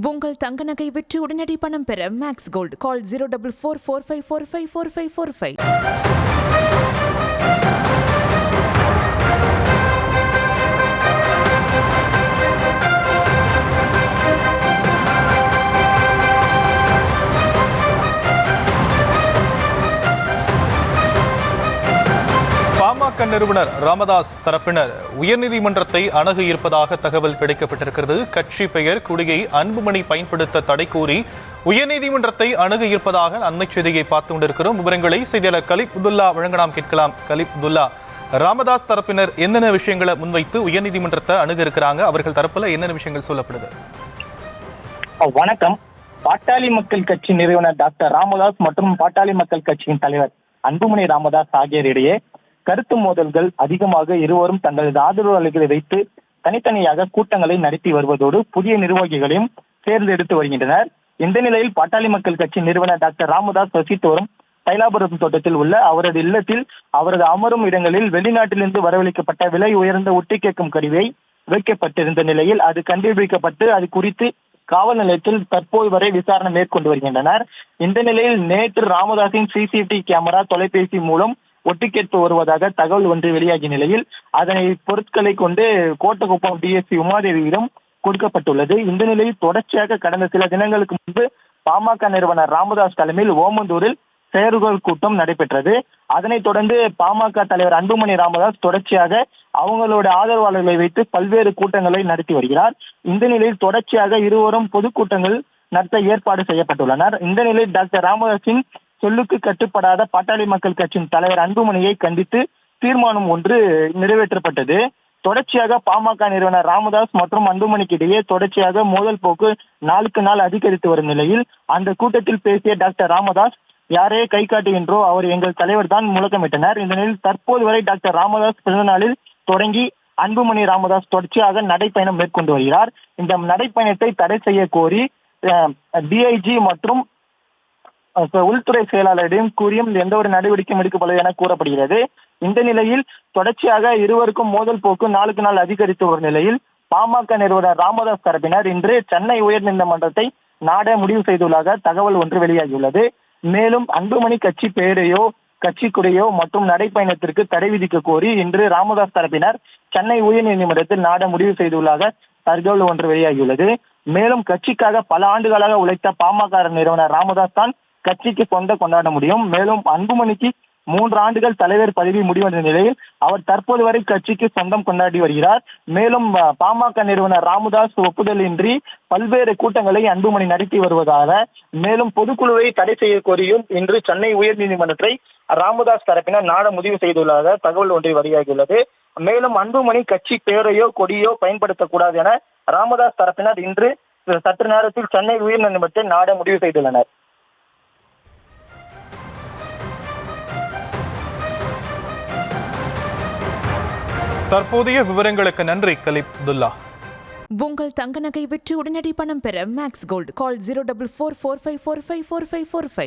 உங்கள் தங்க நகை விற்று உடனடி பணம் பெற மேக்ஸ் கோல்ட் கால் 04445454545. பாமக நிறுவனர் ராமதாஸ் தரப்பினர் உயர்நீதிமன்றத்தை அணுக இருப்பதாக தகவல் கிடைக்கப்பட்டிருக்கிறது. கட்சி பெயர் கொடியை அன்புமணி பயன்படுத்த தடை கோரி உயர்நீதிமன்றத்தை அணுக இருப்பதாக அண்மை செய்தியை பார்த்து கொண்டிருக்கிறோம். விவரங்களை செய்தியாளர் கலிப்துல்லா வழங்கலாம் கேட்கலாம். கலிப்துல்லா, ராமதாஸ் தரப்பினர் என்னென்ன விஷயங்களை முன்வைத்து உயர்நீதிமன்றத்தை அணுக இருக்கிறாங்க? அவர்கள் தரப்புல என்னென்ன விஷயங்கள் சொல்லப்படுது? வணக்கம். பாட்டாளி மக்கள் கட்சி நிறுவனர் டாக்டர் ராமதாஸ் மற்றும் பாட்டாளி மக்கள் கட்சியின் தலைவர் அன்புமணி ராமதாஸ் ஆகியோரிடையே கருத்து மோதல்கள் அதிகமாக இருவரும் தங்களது ஆதரவாளர்களை வைத்து தனித்தனியாக கூட்டங்களை நடத்தி வருவதோடு புதிய நிர்வாகிகளையும் தேர்ந்தெடுத்து வருகின்றனர். இந்த நிலையில் பாட்டாளி மக்கள் கட்சி நிறுவனர் டாக்டர் ராமதாஸ் வசித்து வரும் தைலாபுரம் தோட்டத்தில் உள்ள அவரது இல்லத்தில் அவரது அமரும் இடங்களில் வெளிநாட்டிலிருந்து வரவழைக்கப்பட்ட விலை உயர்ந்த ஒட்டி கேட்கும் கருவியை வைக்கப்பட்டிருந்த நிலையில் அது கண்டுபிடிக்கப்பட்டு அது குறித்து காவல் நிலையத்தில் தற்போது வரை விசாரணை மேற்கொண்டு வருகின்றனர். இந்த நிலையில் நேற்று ராமதாஸின் சிசிடிவி கேமரா தொலைபேசி மூலம் ஒட்டி கேட்பு வருவதாக தகவல் ஒன்று வெளியாகிய நிலையில் அதனை பொருட்களை கொண்டு கோட்டகுப்பம் டிஎஸ்பி உமாதேவியிடம் கொடுக்கப்பட்டுள்ளது. இந்த நிலையில் தொடர்ச்சியாக கடந்த சில தினங்களுக்கு முன்பு பாமக நிறுவனர் ராமதாஸ் தலைமையில் ஓமந்தூரில் செயற்குழு கூட்டம் நடைபெற்றது. அதனைத் தொடர்ந்து பாமக தலைவர் அன்புமணி ராமதாஸ் தொடர்ச்சியாக அவங்களோட ஆதரவாளர்களை வைத்து பல்வேறு கூட்டங்களை நடத்தி வருகிறார். இந்த நிலையில் தொடர்ச்சியாக இருவரும் பொதுக்கூட்டங்கள் நடத்த ஏற்பாடு செய்யப்பட்டுள்ளனர். இந்த நிலையில் டாக்டர் ராமதாஸின் சொல்லுக்கு கட்டுப்படாத பாட்டாளி மக்கள் கட்சியின் தலைவர் அன்புமணியை கண்டித்து தீர்மானம் ஒன்று நிறைவேற்றப்பட்டது. தொடர்ச்சியாக பாமக நிறுவனர் ராமதாஸ் மற்றும் அன்புமணிக்கு இடையே தொடர்ச்சியாக மோதல் போக்கு நாளுக்கு நாள் அதிகரித்து வரும் நிலையில் அந்த கூட்டத்தில் பேசிய டாக்டர் ராமதாஸ் யாரையே கை காட்டுகின்றோ அவர் எங்கள் தலைவர் தான் முழக்கமிட்டனர். இந்த நிலையில் தற்போது வரை டாக்டர் ராமதாஸ் பிறந்த நாளில் தொடங்கி அன்புமணி ராமதாஸ் தொடர்ச்சியாக நடைப்பயணம் மேற்கொண்டு வருகிறார். இந்த நடைப்பயணத்தை தடை செய்ய கோரி டிஐஜி மற்றும் உள்துறை செயலாளரிடம் கூறியும் எந்த ஒரு நடவடிக்கையும் எடுக்கப்படவில்லை என கூறப்படுகிறது. இந்த நிலையில் தொடர்ச்சியாக இருவருக்கும் மோதல் போக்கு நாளுக்கு நாள் அதிகரித்து வரும் நிலையில் பாமக நிறுவனர் ராமதாஸ் தரப்பினர் இன்று சென்னை உயர்நீதிமன்றத்தை நாட முடிவு செய்துள்ளதாக தகவல் ஒன்று வெளியாகியுள்ளது. மேலும் அன்புமணி கட்சி பெயரையோ கட்சி கொடியோ மற்றும் நடைப்பயணத்திற்கு தடை விதிக்க கோரி இன்று ராமதாஸ் தரப்பினர் சென்னை உயர்நீதிமன்றத்தில் நாட முடிவு செய்துள்ளதாக தகவல் ஒன்று வெளியாகியுள்ளது. மேலும் கட்சிக்காக பல ஆண்டுகளாக உழைத்த பாமக நிறுவனர் ராமதாஸ் தான் கட்சிக்கு கொண்டாட முடியும். மேலும் அன்புமணிக்கு 3 ஆண்டுகள் தலைவர் பதவி முடிவடைந்த நிலையில் அவர் தற்போது வரை கட்சிக்கு சொந்தம் கொண்டாடி வருகிறார். மேலும் பாமக நிறுவனர் ராமதாஸ் ஒப்புதலின்றி பல்வேறு கூட்டங்களை அன்புமணி நடத்தி வருவதாக மேலும் பொதுக்குழுவை தடை செய்ய கோரியும் இன்று சென்னை உயர்நீதிமன்றத்தை ராமதாஸ் தரப்பினர் நாட முடிவு செய்துள்ளதாக தகவல் ஒன்றை வெளியாகியுள்ளது. மேலும் அன்புமணி கட்சி பெயரையோ கொடியோ பயன்படுத்தக்கூடாது என ராமதாஸ் தரப்பினர் இன்று சற்று நேரத்தில் சென்னை உயர்நீதிமன்றத்தை நாட முடிவு செய்துள்ளனர். தற்போதைய விவரங்களுக்கு நன்றி கலிப்துல்லா. உங்கள் தங்க நகை விற்று உடனடி பணம் பெற மேக்ஸ் கோல்ட் கால் 04445454545.